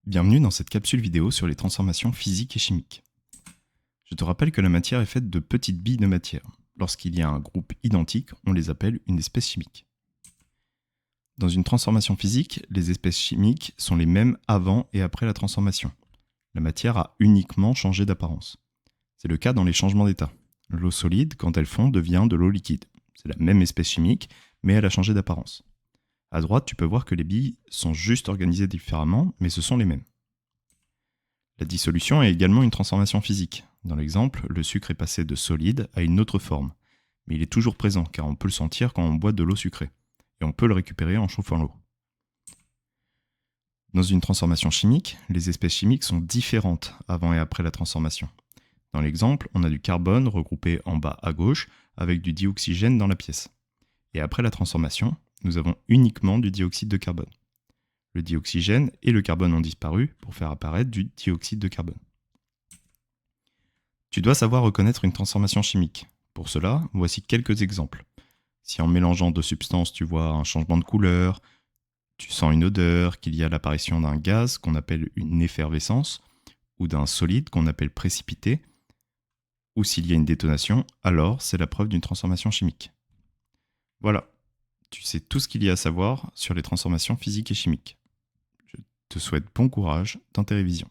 Bienvenue dans cette capsule vidéo sur les transformations physiques et chimiques. Je te rappelle que la matière est faite de petites billes de matière. Lorsqu'il y a un groupe identique, on les appelle une espèce chimique. Dans une transformation physique, les espèces chimiques sont les mêmes avant et après la transformation. La matière a uniquement changé d'apparence. C'est le cas dans les changements d'état. L'eau solide, quand elle fond, devient de l'eau liquide. C'est la même espèce chimique, mais elle a changé d'apparence. À droite, tu peux voir que les billes sont juste organisées différemment, mais ce sont les mêmes. La dissolution est également une transformation physique. Dans l'exemple, le sucre est passé de solide à une autre forme. Mais il est toujours présent, car on peut le sentir quand on boit de l'eau sucrée. Et on peut le récupérer en chauffant l'eau. Dans une transformation chimique, les espèces chimiques sont différentes avant et après la transformation. Dans l'exemple, on a du carbone regroupé en bas à gauche avec du dioxygène dans la pièce. Et après la transformation, nous avons uniquement du dioxyde de carbone. Le dioxygène et le carbone ont disparu pour faire apparaître du dioxyde de carbone. Tu dois savoir reconnaître une transformation chimique. Pour cela, voici quelques exemples. Si en mélangeant deux substances, tu vois un changement de couleur, tu sens une odeur, qu'il y a l'apparition d'un gaz qu'on appelle une effervescence, ou d'un solide qu'on appelle précipité, ou s'il y a une détonation, alors c'est la preuve d'une transformation chimique. Voilà, tu sais tout ce qu'il y a à savoir sur les transformations physiques et chimiques. Je te souhaite bon courage dans tes révisions.